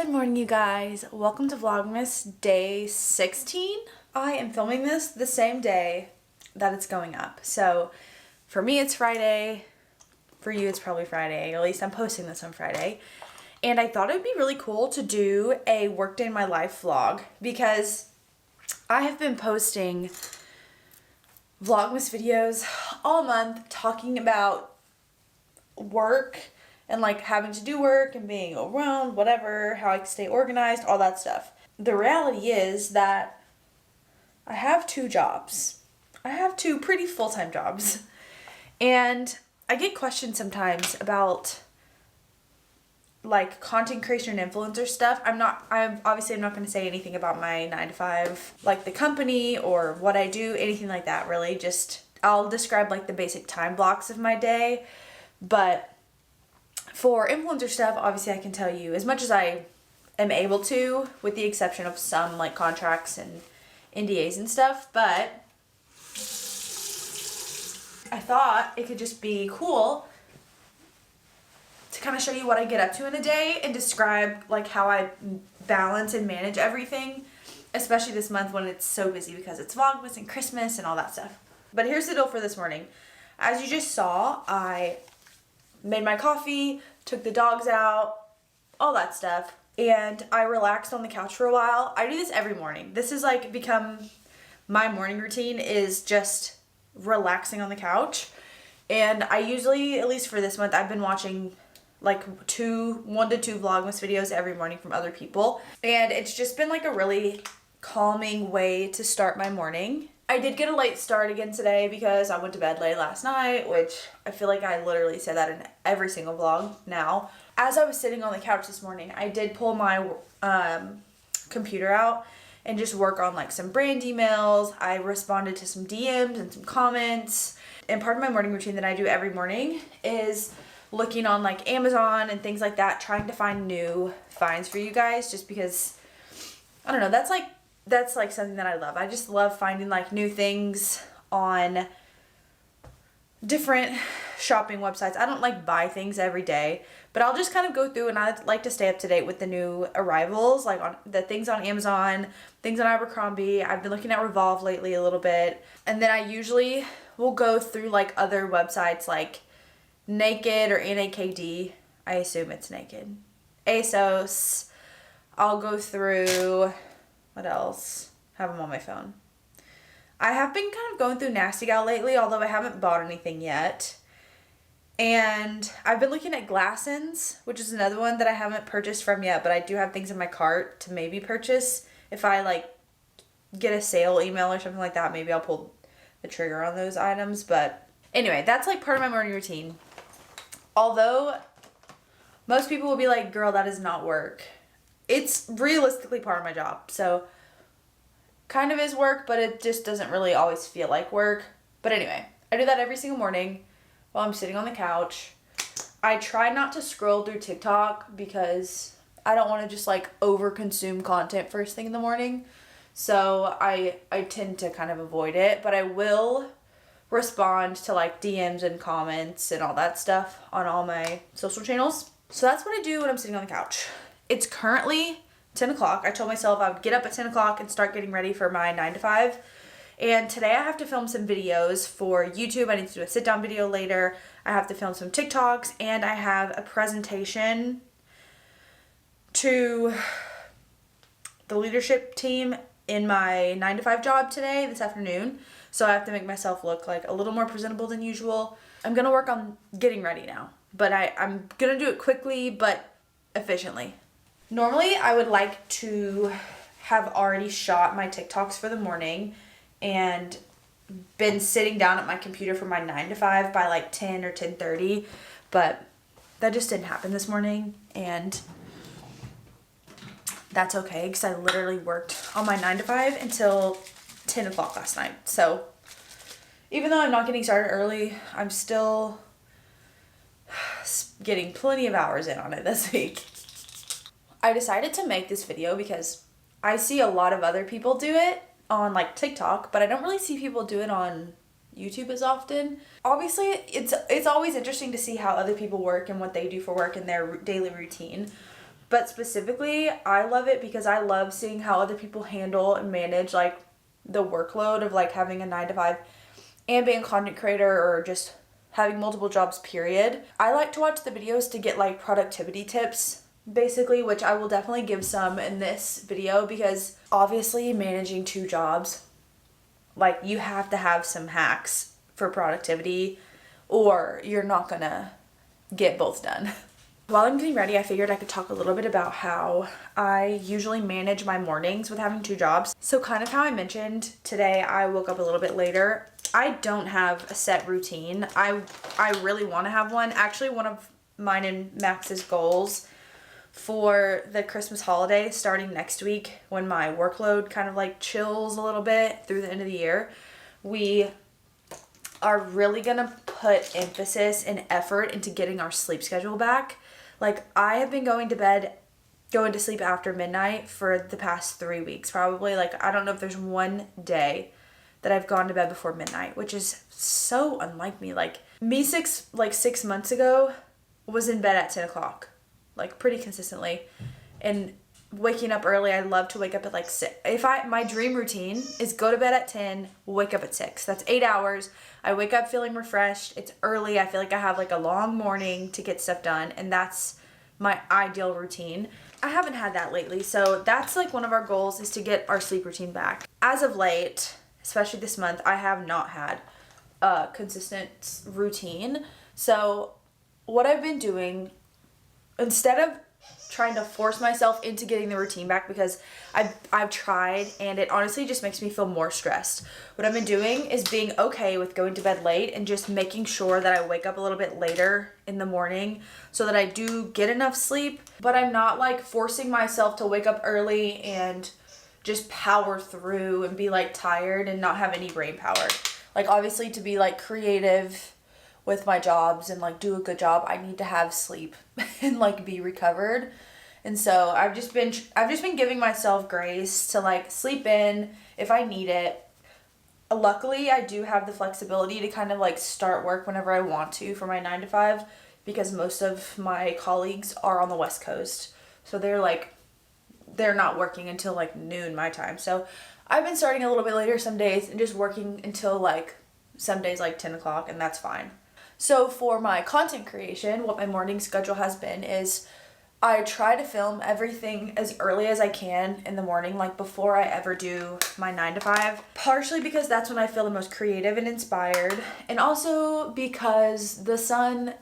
Good morning, you guys. Welcome to Vlogmas day 16. I am filming this the same day that it's going up. So for me, it's Friday. For you, it's probably Friday. At least I'm posting this on Friday. And I thought it'd be really cool to do a workday in my life vlog because I have been posting Vlogmas videos all month talking about work and like having to do work and being overwhelmed, whatever, how I can stay organized, all that stuff. The reality is that I have two jobs. I have two pretty full-time jobs. And I get questions sometimes about like content creation and influencer stuff. I'm obviously not going to say anything about my 9-to-5, like the company or what I do, anything like that really. Just I'll describe like the basic time blocks of my day. But for influencer stuff, obviously I can tell you as much as I am able to, with the exception of some like contracts and NDAs and stuff, but I thought it could just be cool to kind of show you what I get up to in a day and describe like how I balance and manage everything, especially this month when it's so busy because it's Vlogmas and Christmas and all that stuff. But here's the deal for this morning. As you just saw, I made my coffee, took the dogs out, all that stuff, and I relaxed on the couch for a while. I do this every morning. This has like become my morning routine, is just relaxing on the couch. And I usually, at least for this month, I've been watching like 1 to 2 Vlogmas videos every morning from other people. And it's just been like a really calming way to start my morning. I did get a late start again today because I went to bed late last night, which I feel like I literally say that in every single vlog now. As I was sitting on the couch this morning, I did pull my computer out and just work on like some brand emails. I responded to some DMs and some comments. And part of my morning routine that I do every morning is looking on like Amazon and things like that, trying to find new finds for you guys, just because, I don't know, that's like something that I love. I just love finding like new things on different shopping websites. I don't like buy things every day, but I'll just kind of go through and I like to stay up to date with the new arrivals, like on the things on Amazon, things on Abercrombie. I've been looking at Revolve lately a little bit. And then I usually will go through like other websites like Naked or NAKD. I assume it's Naked. ASOS. I'll go through... What else? Have them on my phone. I have been kind of going through Nasty Gal lately, although I haven't bought anything yet. And I've been looking at Glassons, which is another one that I haven't purchased from yet, but I do have things in my cart to maybe purchase. If I like get a sale email or something like that, maybe I'll pull the trigger on those items. But anyway, that's like part of my morning routine. Although most people will be like, girl, that is not work. It's realistically part of my job, so kind of is work, but it just doesn't really always feel like work. But anyway, I do that every single morning while I'm sitting on the couch. I try not to scroll through TikTok because I don't want to just like over consume content first thing in the morning. So I tend to kind of avoid it, but I will respond to like DMs and comments and all that stuff on all my social channels. So that's what I do when I'm sitting on the couch. It's currently 10 o'clock. I told myself I would get up at 10 o'clock and start getting ready for my 9-to-5. And today I have to film some videos for YouTube. I need to do a sit-down video later. I have to film some TikToks. And I have a presentation to the leadership team in my 9-to-5 job today, this afternoon. So I have to make myself look like a little more presentable than usual. I'm going to work on getting ready now. But I'm going to do it quickly but efficiently. Normally, I would like to have already shot my TikToks for the morning and been sitting down at my computer for my 9-to-5 by like 10 or 10:30, but that just didn't happen this morning, and that's okay because I literally worked on my 9-to-5 until 10 o'clock last night. So even though I'm not getting started early, I'm still getting plenty of hours in on it this week. I decided to make this video because I see a lot of other people do it on like TikTok, but I don't really see people do it on YouTube as often. Obviously, it's always interesting to see how other people work and what they do for work in their daily routine. But specifically, I love it because I love seeing how other people handle and manage like the workload of like having a 9 to 5 and being a content creator or just having multiple jobs, period. I like to watch the videos to get like productivity tips, basically, which I will definitely give some in this video because obviously managing 2 jobs, like you have to have some hacks for productivity or you're not gonna get both done. While I'm getting ready, I figured I could talk a little bit about how I usually manage my mornings with having 2 jobs. So kind of how I mentioned today, I woke up a little bit later. I don't have a set routine. I really want to have one. Actually, one of mine and Max's goals for the Christmas holiday starting next week when my workload kind of like chills a little bit through the end of the year, we are really gonna put emphasis and effort into getting our sleep schedule back. Like I have been going to sleep after midnight for the past 3 weeks probably. Like I don't know if there's one day that I've gone to bed before midnight, which is so unlike me. Like me 6 months ago was in bed at 10 o'clock, like pretty consistently. And waking up early, I love to wake up at like 6. My dream routine is go to bed at 10, wake up at 6. That's 8 hours. I wake up feeling refreshed. It's early. I feel like I have like a long morning to get stuff done, and that's my ideal routine. I haven't had that lately, so that's like one of our goals is to get our sleep routine back. As of late, especially this month, I have not had a consistent routine. So what I've been doing, instead of trying to force myself into getting the routine back, because I've tried and it honestly just makes me feel more stressed. What I've been doing is being okay with going to bed late and just making sure that I wake up a little bit later in the morning so that I do get enough sleep, but I'm not like forcing myself to wake up early and just power through and be like tired and not have any brain power. Like obviously to be like creative with my jobs and like do a good job, I need to have sleep and like be recovered. And so I've just been giving myself grace to like sleep in if I need it. Luckily, I do have the flexibility to kind of like start work whenever I want to for my 9 to 5 because most of my colleagues are on the West Coast. So they're not working until like noon my time. So I've been starting a little bit later some days and just working until like some days like 10 o'clock, and that's fine. So for my content creation, what my morning schedule has been is I try to film everything as early as I can in the morning, like before I ever do my 9 to 5, partially because that's when I feel the most creative and inspired, and also because the sun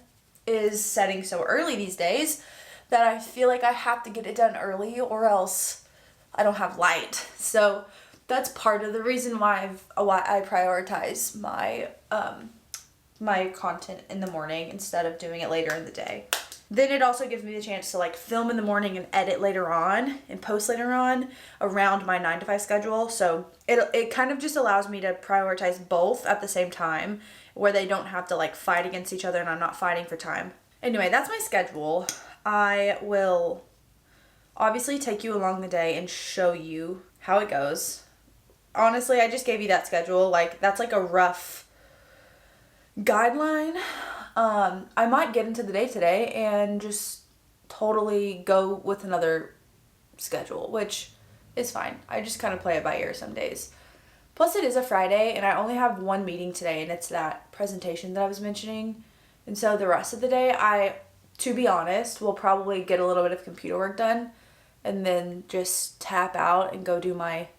is setting so early these days that I feel like I have to get it done early or else I don't have light. So that's part of the reason why I prioritize my my content in the morning instead of doing it later in the day. Then it also gives me the chance to like film in the morning and edit later on and post later on around my 9 to 5 schedule. So it kind of just allows me to prioritize both at the same time where they don't have to like fight against each other and I'm not fighting for time. Anyway, that's my schedule. I will obviously take you along the day and show you how it goes. Honestly, I just gave you that schedule. Like that's like a rough guideline. I might get into the day today and just totally go with another schedule, which is fine. I just kind of play it by ear some days. Plus it is a Friday and I only have one meeting today and it's that presentation that I was mentioning. And so the rest of the day, to be honest, will probably get a little bit of computer work done and then just tap out and go do my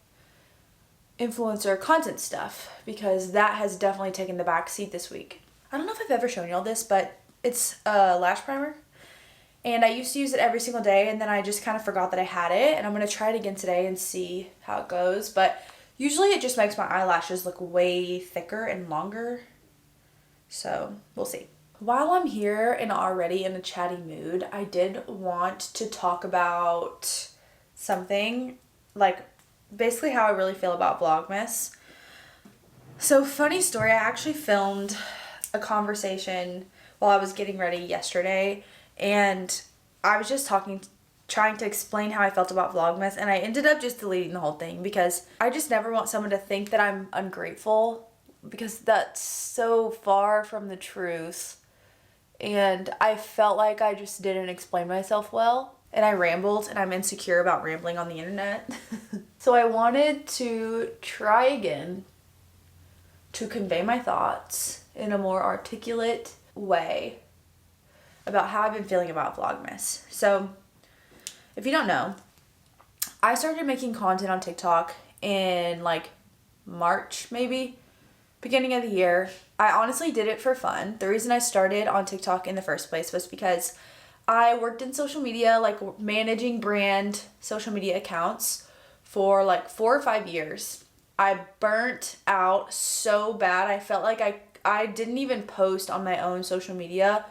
influencer content stuff because that has definitely taken the back seat this week. I don't know if I've ever shown y'all this, but it's a lash primer and I used to use it every single day and then I just kind of forgot that I had it and I'm going to try it again today and see how it goes, but usually it just makes my eyelashes look way thicker and longer, so we'll see. While I'm here and already in a chatty mood, I did want to talk about something, like basically how I really feel about VLOGMAS. So funny story, I actually filmed a conversation while I was getting ready yesterday and I was just trying to explain how I felt about VLOGMAS and I ended up just deleting the whole thing because I just never want someone to think that I'm ungrateful because that's so far from the truth and I felt like I just didn't explain myself well and I rambled, and I'm insecure about rambling on the internet. So I wanted to try again to convey my thoughts in a more articulate way about how I've been feeling about Vlogmas. So if you don't know, I started making content on TikTok in like March, maybe, beginning of the year. I honestly did it for fun. The reason I started on TikTok in the first place was because I worked in social media, like managing brand social media accounts for like 4 or 5 years. I burnt out so bad. I felt like I didn't even post on my own social media.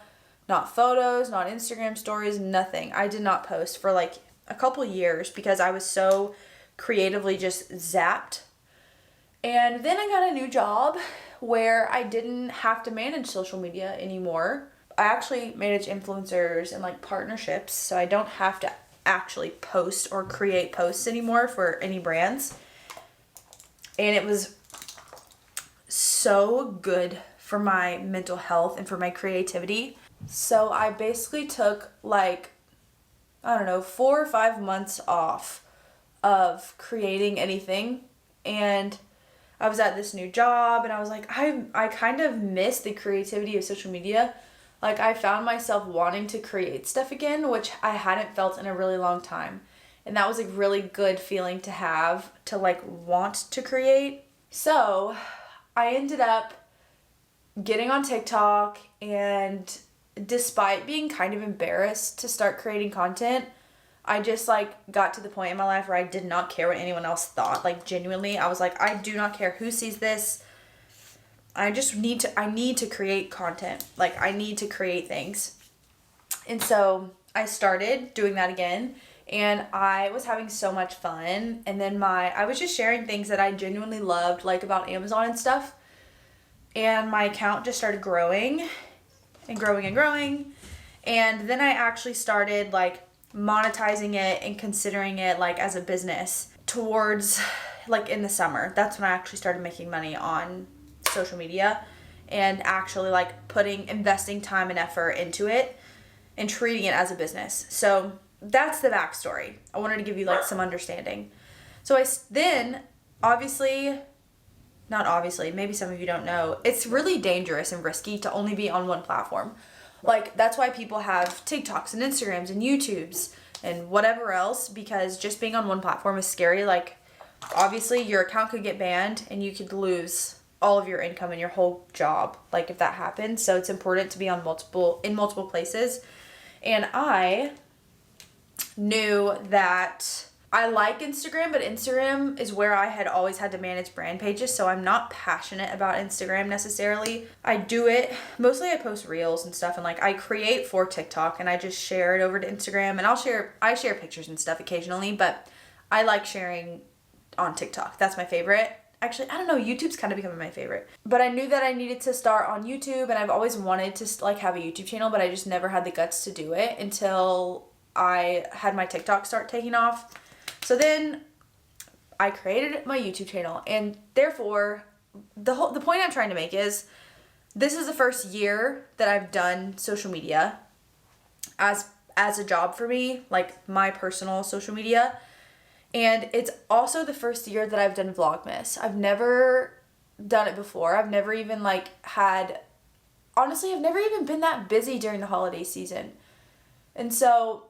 Not photos, not Instagram stories, nothing. I did not post for like a couple years because I was so creatively just zapped. And then I got a new job where I didn't have to manage social media anymore. I actually manage influencers and like partnerships, so I don't have to actually post or create posts anymore for any brands. And it was so good for my mental health and for my creativity. So I basically took like, I don't know, 4 or 5 months off of creating anything. And I was at this new job and I was like, I kind of miss the creativity of social media. Like I found myself wanting to create stuff again, which I hadn't felt in a really long time. And that was a really good feeling to have, to like want to create. So I ended up getting on TikTok, and despite being kind of embarrassed to start creating content, I just like got to the point in my life where I did not care what anyone else thought. Like genuinely, I was like, I do not care who sees this. I need to create content. Like I need to create things. And so I started doing that again, and I was having so much fun. And then I was just sharing things that I genuinely loved, like about Amazon and stuff. And my account just started growing and growing and growing. And then I actually started like monetizing it and considering it like as a business towards like in the summer. That's when I actually started making money on social media and actually like investing time and effort into it and treating it as a business. So that's the backstory. I wanted to give you like some understanding. So then maybe some of you don't know, it's really dangerous and risky to only be on one platform. Like that's why people have TikToks and Instagrams and YouTubes and whatever else, because just being on one platform is scary. Like obviously your account could get banned and you could lose all of your income and your whole job, like if that happens. So it's important to be on multiple places. And I knew that I like Instagram, but Instagram is where I had always had to manage brand pages, so I'm not passionate about Instagram necessarily. I do it, mostly I post reels and stuff, and like I create for TikTok and I just share it over to Instagram, and I share pictures and stuff occasionally, but I like sharing on TikTok. That's my favorite. Actually, I don't know, YouTube's kind of becoming my favorite. But I knew that I needed to start on YouTube, and I've always wanted to like have a YouTube channel, but I just never had the guts to do it until I had my TikTok start taking off. So then I created my YouTube channel, and therefore the point I'm trying to make is this is the first year that I've done social media as a job for me, like my personal social media. And it's also the first year that I've done Vlogmas. I've never done it before. I've never even honestly, I've never even been that busy during the holiday season. And so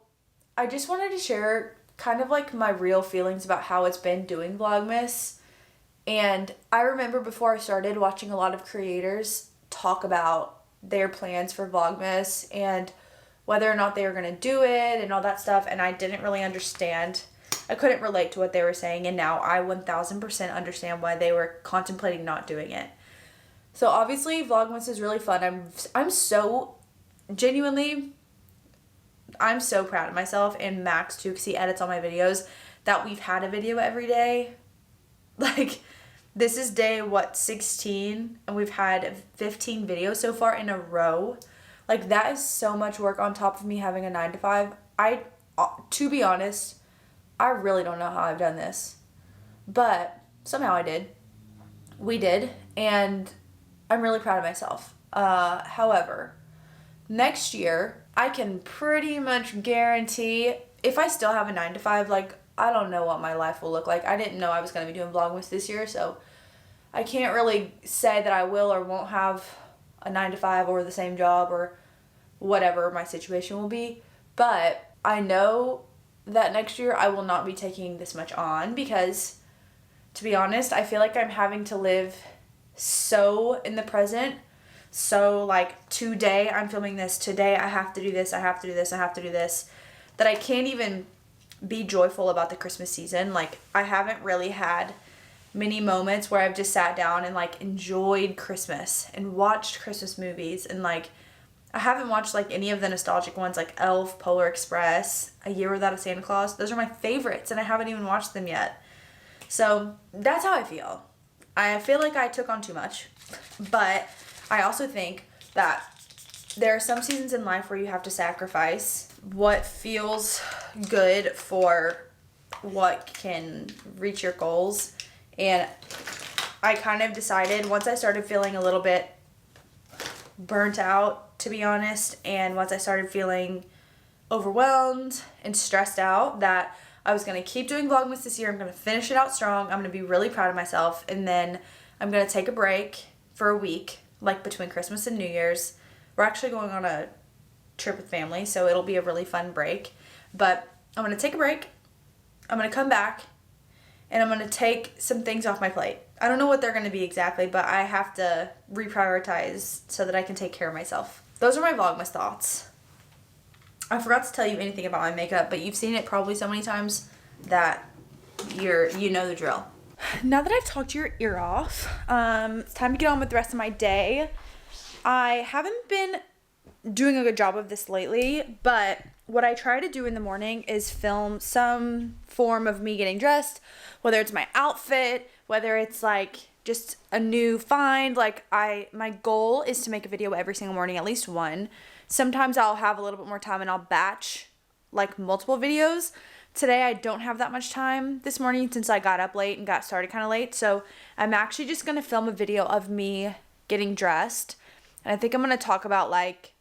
I just wanted to share kind of like my real feelings about how it's been doing Vlogmas. And I remember before I started watching a lot of creators talk about their plans for Vlogmas and whether or not they were going to do it and all that stuff. And I didn't really understand. I couldn't relate to what they were saying, and now I 1000% understand why they were contemplating not doing it. So obviously Vlogmas is really fun. I'm so proud of myself, and Max too, because he edits all my videos, that we've had a video every day. Like this is day 16, and we've had 15 videos so far in a row. Like that is so much work on top of me having a 9-to-5. To be honest, I really don't know how I've done this, but somehow I did. We did, and I'm really proud of myself. However, next year, I can pretty much guarantee if I still have a 9 to 5, like, I don't know what my life will look like. I didn't know I was going to be doing Vlogmas this year, so I can't really say that I will or won't have a 9 to 5 or the same job or whatever my situation will be. But I know that next year I will not be taking this much on because, to be honest, I feel like I'm having to live so in the present. So, like, today I'm filming this. Today I have to do this. I have to do this. I have to do this. That I can't even be joyful about the Christmas season. Like, I haven't really had many moments where I've just sat down and, like, enjoyed Christmas and watched Christmas movies. And, like, I haven't watched, like, any of the nostalgic ones, like Elf, Polar Express, A Year Without a Santa Claus. Those are my favorites, and I haven't even watched them yet. So that's how I feel. I feel like I took on too much, but I also think that there are some seasons in life where you have to sacrifice what feels good for what can reach your goals. And I kind of decided once I started feeling a little bit burnt out, to be honest, and once I started feeling overwhelmed and stressed out, that I was going to keep doing Vlogmas this year. I'm going to finish it out strong. I'm going to be really proud of myself. And then I'm going to take a break for a week, like between Christmas and New Year's. We're actually going on a trip with family, so it'll be a really fun break. But I'm going to take a break. I'm going to come back, and I'm going to take some things off my plate. I don't know what they're going to be exactly, but I have to reprioritize so that I can take care of myself. Those are my Vlogmas thoughts. I forgot to tell you anything about my makeup, but you've seen it probably so many times that you know the drill. Now that I've talked your ear off, it's time to get on with the rest of my day. I haven't been doing a good job of this lately, but what I try to do in the morning is film some form of me getting dressed, whether it's my outfit, whether it's like just a new find. Like, my goal is to make a video every single morning, at least one. Sometimes I'll have a little bit more time and I'll batch like multiple videos. Today I don't have that much time this morning since I got up late and got started kind of late. So I'm actually just going to film a video of me getting dressed. And I think I'm going to talk about, like,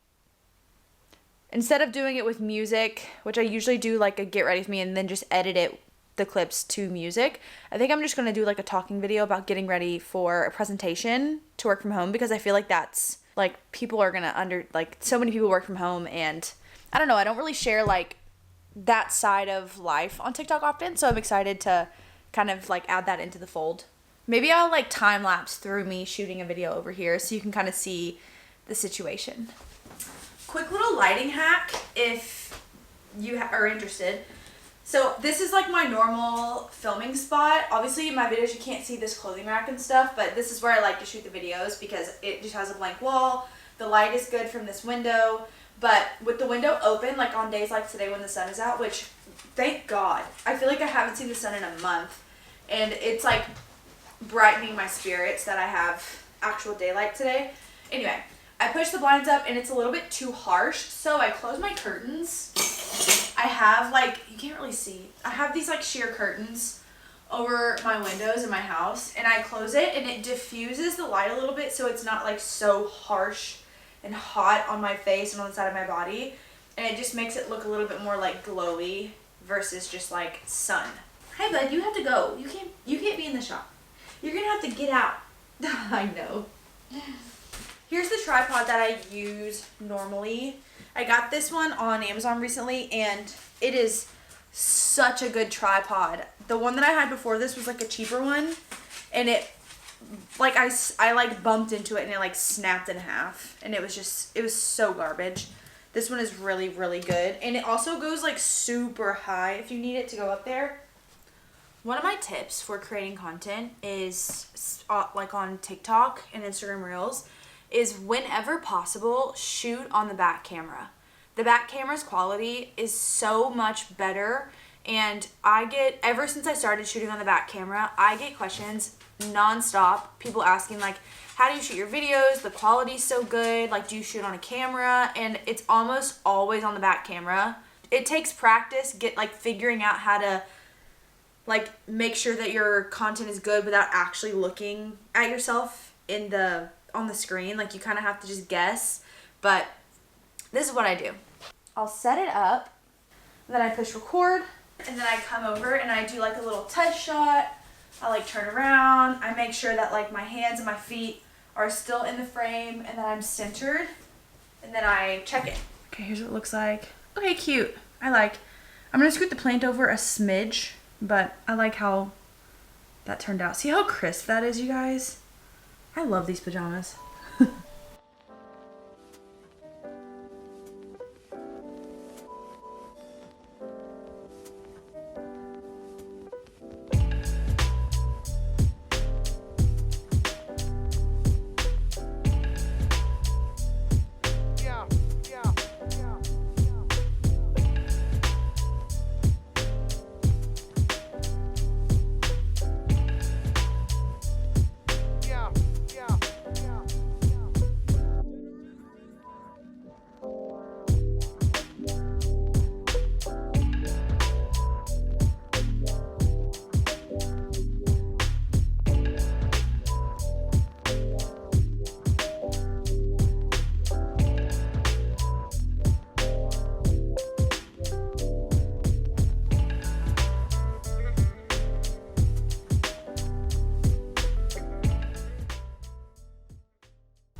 instead of doing it with music, which I usually do like a get ready with me and then just edit the clips to music, I think I'm just going to do like a talking video about getting ready for a presentation to work from home, because I feel like that's, like, people are going to so many people work from home, and I don't know, I don't really share like that side of life on TikTok often, so I'm excited to kind of like add that into the fold. Maybe I'll like time lapse through me shooting a video over here so you can kind of see the situation. Quick little lighting hack if you are interested. So this is like my normal filming spot. Obviously in my videos you can't see this clothing rack and stuff, but this is where I like to shoot the videos because it just has a blank wall. The light is good from this window, but with the window open, like on days like today when the sun is out, which thank God, I feel like I haven't seen the sun in a month, and it's like brightening my spirits that I have actual daylight today. Anyway, I push the blinds up and it's a little bit too harsh, so I close my curtains. I have, like, you can't really see, I have these like sheer curtains over my windows in my house, and I close it and it diffuses the light a little bit so it's not like so harsh and hot on my face and on the side of my body, and it just makes it look a little bit more like glowy versus just like sun. Hey bud, you have to go. You can't be in the shop. You're gonna have to get out. I know. Here's the tripod that I use normally. I got this one on Amazon recently, and it is such a good tripod. The one that I had before this was like a cheaper one, and it, like, I like bumped into it and it like snapped in half, and it was so garbage. This one is really, really good, and it also goes like super high if you need it to go up there. One of my tips for creating content is like on TikTok and Instagram Reels is whenever possible, shoot on the back camera. The back camera's quality is so much better, and ever since I started shooting on the back camera, I get questions nonstop, people asking like, how do you shoot your videos? The quality's so good, like, do you shoot on a camera? And it's almost always on the back camera. It takes practice, figuring out how to like make sure that your content is good without actually looking at yourself on the screen. Like, you kind of have to just guess, but this is what I do. I'll set it up And then I push record, and then I come over and I do like a little test shot. I like turn around. I make sure that like my hands and my feet are still in the frame and that I'm centered. And then I check it. Okay, here's what it looks like. Okay, cute. I'm gonna scoot the plant over a smidge, but I like how that turned out. See how crisp that is, you guys? I love these pajamas.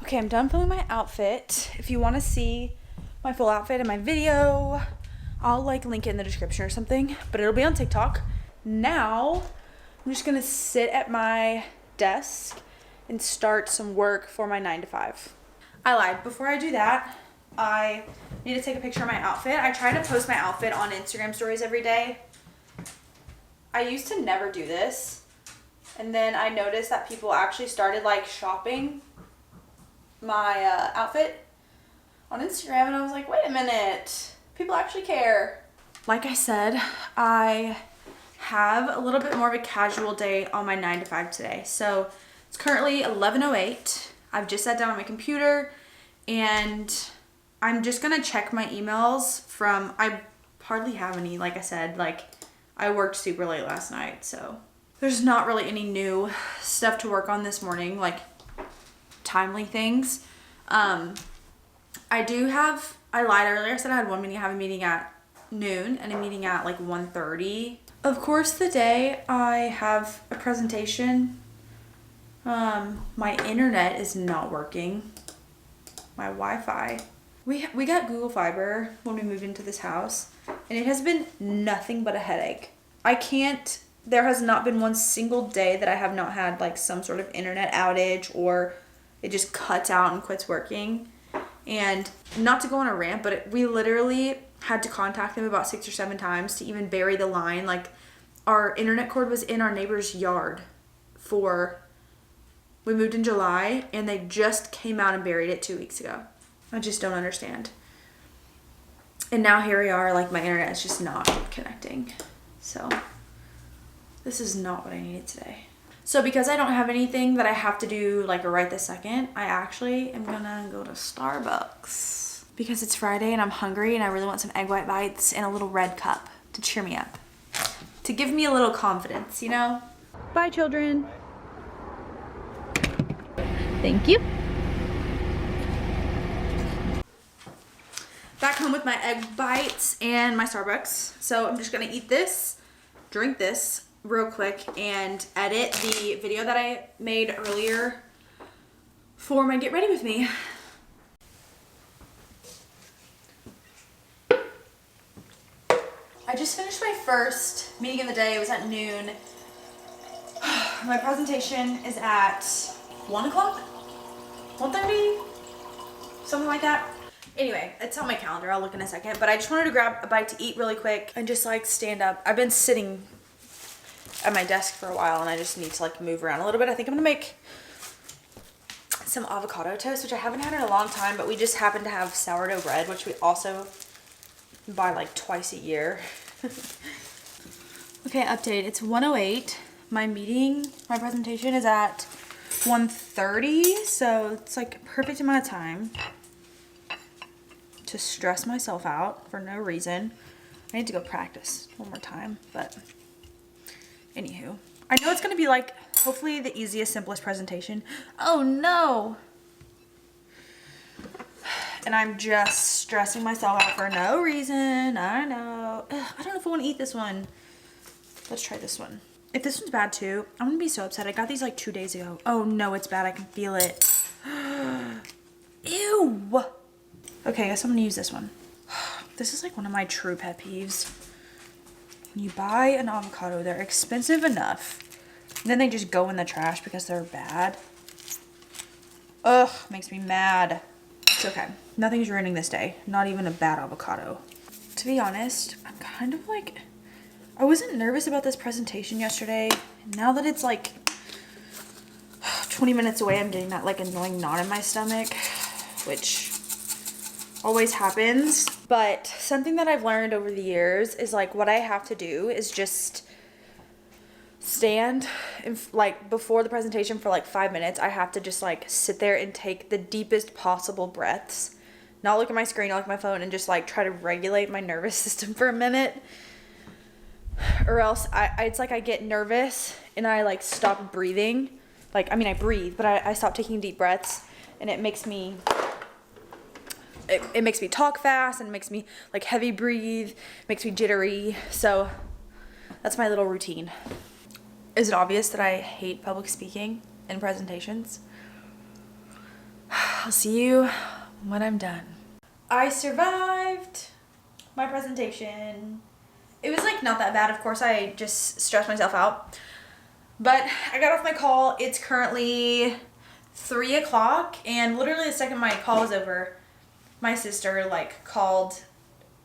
Okay, I'm done filming my outfit. If you want to see my full outfit in my video, I'll like link it in the description or something, but it'll be on TikTok. Now, I'm just gonna sit at my desk and start some work for my 9 to 5. I lied. Before I do that, I need to take a picture of my outfit. I try to post my outfit on Instagram stories every day. I used to never do this, and then I noticed that people actually started like shopping my outfit on Instagram, and I was like, wait a minute, people actually care. Like I said, I have a little bit more of a casual day on my 9 to 5 today. So it's currently 11:08. I've just sat down on my computer and I'm just gonna check my emails from, I hardly have any, like I said, like I worked super late last night, so there's not really any new stuff to work on this morning, like timely things. I lied earlier. I said I had one meeting. I have a meeting at noon and a meeting at like 1:30. Of course, the day I have a presentation, my internet is not working. My Wi-Fi. We got Google Fiber when we moved into this house, and it has been nothing but a headache. There has not been one single day that I have not had like some sort of internet outage or it just cuts out and quits working. And not to go on a rant, but we literally had to contact them about 6 or 7 times to even bury the line. Like, our internet cord was in our neighbor's yard we moved in July, and they just came out and buried it 2 weeks ago. I just don't understand. And now here we are, like my internet is just not connecting. So this is not what I needed today. So because I don't have anything that I have to do like right this second, I actually am gonna go to Starbucks because it's Friday and I'm hungry and I really want some egg white bites and a little red cup to cheer me up, to give me a little confidence, you know? Bye, children. Thank you. Back home with my egg bites and my Starbucks. So I'm just gonna eat this, drink this real quick, and edit the video that I made earlier for my Get Ready With Me. I just finished my first meeting of the day. It was at noon. My presentation is at 1 o'clock? 1:30? Something like that. Anyway, it's on my calendar. I'll look in a second. But I just wanted to grab a bite to eat really quick and just like stand up. I've been sitting at my desk for a while and I just need to like move around a little bit. I think I'm gonna make some avocado toast, which I haven't had in a long time, but we just happen to have sourdough bread, which we also buy like twice a year. Okay, update. It's 1:08. My presentation is at 1:30, so it's like a perfect amount of time to stress myself out for no reason. I need to go practice one more time, but anywho, I know it's gonna be like hopefully the easiest, simplest presentation. Oh no! And I'm just stressing myself out for no reason. I know. want to eat this one. Let's try this one. If this one's bad too, I'm gonna be so upset. I got these like 2 days ago. Oh no, it's bad. I can feel it. Ew. Okay, I guess I'm gonna use this one. This is like one of my true pet peeves. When you buy an avocado, they're expensive enough. And then they just go in the trash because they're bad. Ugh, makes me mad. It's okay. Nothing's ruining this day. Not even a bad avocado. To be honest, I'm kind of like... I wasn't nervous about this presentation yesterday. Now that it's like 20 minutes away, I'm getting that like annoying knot in my stomach, which always happens. But something that I've learned over the years is like what I have to do is just stand in, like before the presentation for like 5 minutes. I have to just like sit there and take the deepest possible breaths, not look at my screen, not look at my phone, and just like try to regulate my nervous system for a minute. Or else it's like I get nervous and I like stop breathing. Like, I mean, I breathe, but I stop taking deep breaths, and it makes me talk fast, and it makes me like heavy breathe, makes me jittery. So that's my little routine. Is it obvious that I hate public speaking and presentations? I'll see you when I'm done. I survived my presentation. It was like not that bad. Of course, I just stressed myself out. But I got off my call. It's currently 3 o'clock, and literally the second my call was over, my sister like called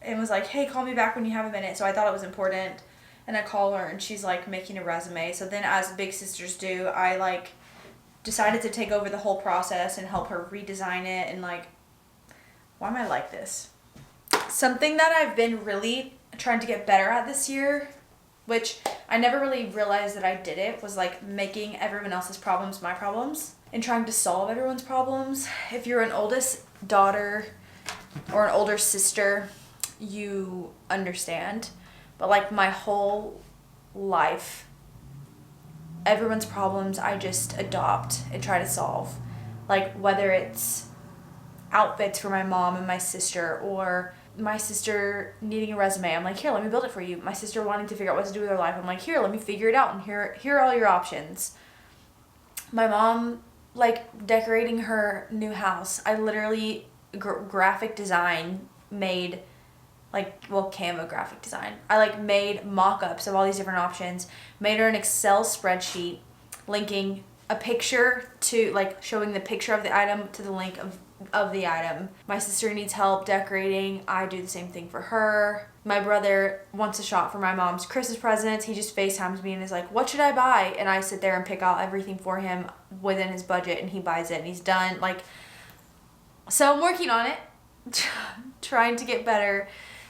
and was like, hey, call me back when you have a minute. So I thought it was important, and I call her, and she's like making a resume. So then, as big sisters do, I like decided to take over the whole process and help her redesign it. And like, why am I like this? Something that I've been really trying to get better at this year, which I never really realized that I did it, was like making everyone else's problems my problems and trying to solve everyone's problems. If you're an oldest daughter or an older sister, you understand. But like my whole life, everyone's problems I just adopt and try to solve. Like whether it's outfits for my mom and my sister, or my sister needing a resume, I'm like, here, let me build it for you. My sister wanting to figure out what to do with her life, I'm like, here, let me figure it out, and here are all your options. My mom, like, decorating her new house, I literally graphic design made, like, well, Canva graphic design. I, like, made mock-ups of all these different options, made her an Excel spreadsheet linking a picture to, like, showing the picture of the item to the link of the item. My sister needs help decorating. I do the same thing for her. My brother wants a shot for my mom's Christmas presents. He just FaceTimes me and is like, what should I buy? And I sit there and pick out everything for him within his budget, and he buys it and he's done. Like, so I'm working on it, trying to get better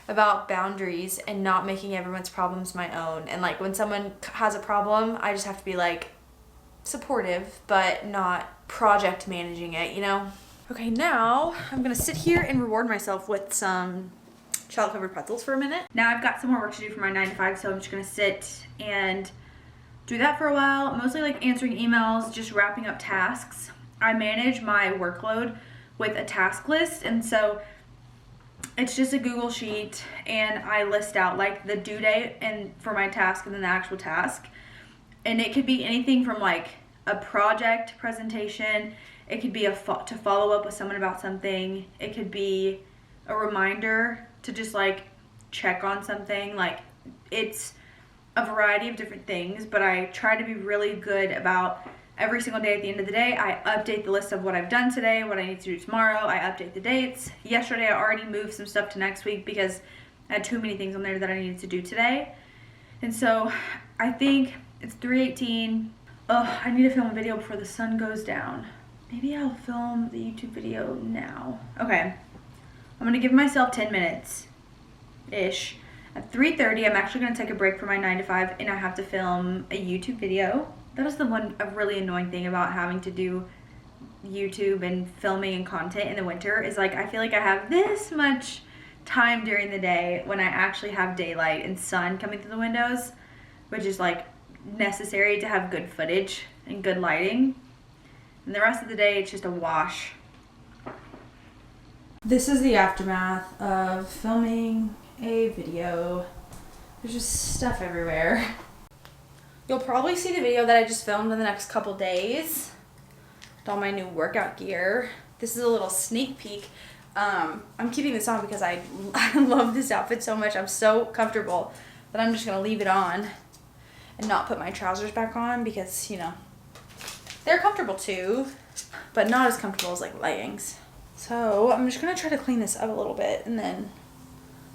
about boundaries and not making everyone's problems my own. And like when someone has a problem, I just have to be like supportive, but not project managing it, you know? Okay, now I'm gonna sit here and reward myself with some chocolate covered pretzels for a minute. Now I've got some more work to do for my 9 to 5, so I'm just gonna sit and do that for a while. Mostly like answering emails, just wrapping up tasks. I manage my workload with a task list, and so it's just a Google sheet, and I list out like the due date and for my task and then the actual task. And it could be anything from like a project presentation. It could be to follow up with someone about something. It could be a reminder to just like check on something. Like, it's a variety of different things, but I try to be really good about every single day. At the end of the day, I update the list of what I've done today, what I need to do tomorrow. I update the dates. Yesterday, I already moved some stuff to next week because I had too many things on there that I needed to do today. And so I think it's 3:18. Ugh, I need to film a video before the sun goes down. Maybe I'll film the YouTube video now. Okay, I'm gonna give myself 10 minutes-ish. At 3:30, I'm actually gonna take a break from my 9 to 5, and I have to film a YouTube video. That is a really annoying thing about having to do YouTube and filming and content in the winter, is like I feel like I have this much time during the day when I actually have daylight and sun coming through the windows, which is like necessary to have good footage and good lighting. And the rest of the day, it's just a wash. This is the aftermath of filming a video. There's just stuff everywhere. You'll probably see the video that I just filmed in the next couple days with all my new workout gear. This is a little sneak peek. I'm keeping this on because I love this outfit so much. I'm so comfortable that I'm just gonna leave it on and not put my trousers back on because, you know, they're comfortable too, but not as comfortable as like leggings. So I'm just gonna try to clean this up a little bit and then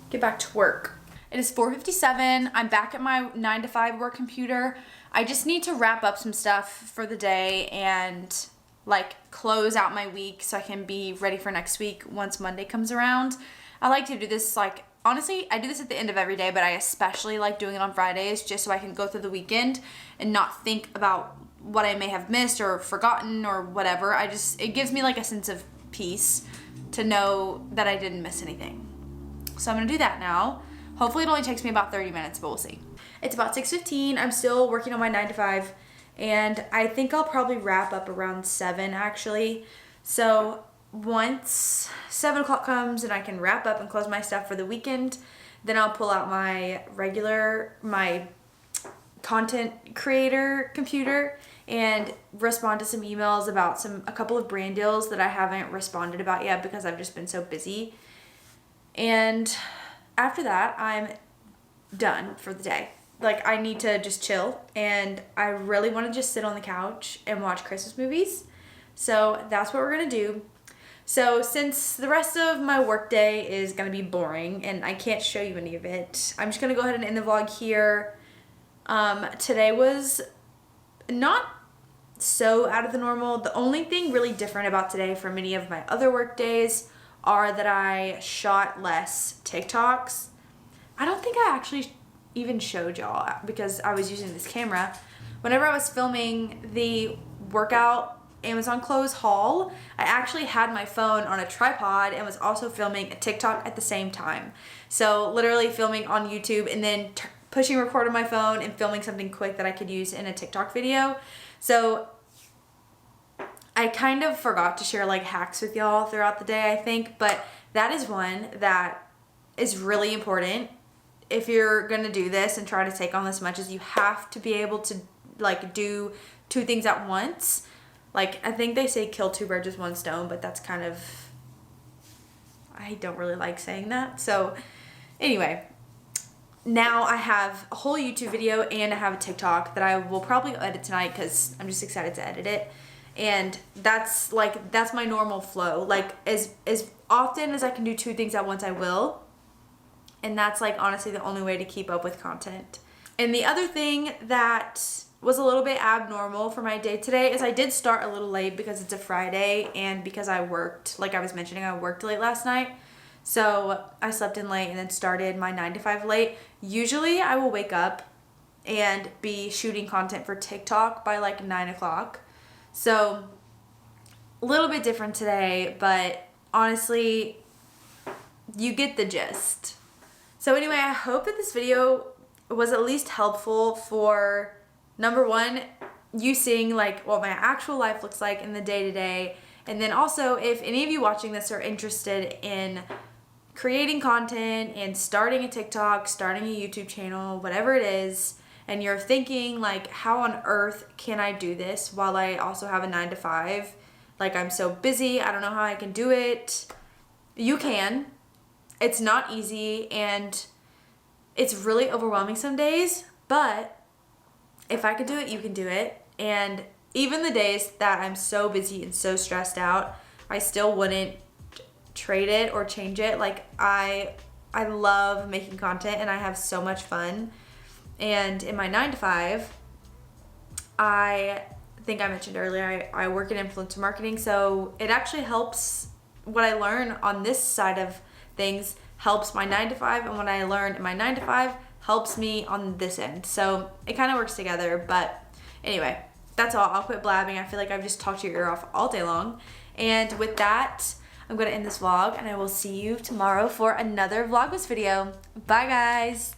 get back to work. It is 4:57. I'm back at my 9 to 5 work computer. I just need to wrap up some stuff for the day and like close out my week so I can be ready for next week once Monday comes around. I like to do this, like, honestly, I do this at the end of every day, but I especially like doing it on Fridays just so I can go through the weekend and not think about what I may have missed or forgotten or whatever. It gives me like a sense of peace to know that I didn't miss anything. So I'm gonna do that now. Hopefully it only takes me about 30 minutes, but we'll see. It's about 6:15. I'm still working on my 9 to 5, and I think I'll probably wrap up around 7 actually. So once 7 o'clock comes and I can wrap up and close my stuff for the weekend, then I'll pull out my content creator computer and respond to some emails about a couple of brand deals that I haven't responded about yet because I've just been so busy. And after that, I'm done for the day. Like, I need to just chill, and I really want to just sit on the couch and watch Christmas movies. So that's what we're gonna do. So since the rest of my work day is gonna be boring and I can't show you any of it, I'm just gonna go ahead and end the vlog here. Today was not so out of the normal. The only thing really different about today from many of my other work days are that I shot less TikToks. I don't think I actually even showed y'all because I was using this camera. Whenever I was filming the workout Amazon clothes haul, I actually had my phone on a tripod and was also filming a TikTok at the same time. So literally filming on YouTube and then pushing record on my phone and filming something quick that I could use in a TikTok video. So I kind of forgot to share like hacks with y'all throughout the day, I think, but that is one that is really important. If you're gonna do this and try to take on as much as you have to be able to like do 2 things at once. Like, I think they say kill 2 birds with 1 stone, but that's kind of, I don't really like saying that. So anyway, now I have a whole YouTube video and I have a TikTok that I will probably edit tonight because I'm just excited to edit it. And that's my normal flow. Like, as often as I can do 2 things at once, I will. And that's like honestly the only way to keep up with content. And the other thing that was a little bit abnormal for my day today is I did start a little late because it's a Friday and because I worked, like I was mentioning, I worked late last night. So I slept in late and then started my 9 to 5 late. Usually I will wake up and be shooting content for TikTok by like 9 o'clock. So a little bit different today, but honestly, you get the gist. So anyway, I hope that this video was at least helpful for, number 1, you seeing like what my actual life looks like in the day-to-day. And then also, if any of you watching this are interested in creating content and starting a TikTok, starting a YouTube channel, whatever it is, and you're thinking like, how on earth can I do this while I also have a 9 to 5? Like, I'm so busy, I don't know how I can do it. You can. It's not easy and it's really overwhelming some days, but if I could do it, you can do it. And even the days that I'm so busy and so stressed out, I still wouldn't trade it or change it. Like, I love making content and I have so much fun. And in my 9 to 5, I think I mentioned earlier, I work in influencer marketing, so it actually helps. What I learn on this side of things helps my 9 to 5, and what I learn in my 9 to 5 helps me on this end. So it kind of works together. But anyway, that's all. I'll quit blabbing. I feel like I've just talked your ear off all day long. And with that, I'm going to end this vlog, and I will see you tomorrow for another Vlogmas video. Bye, guys.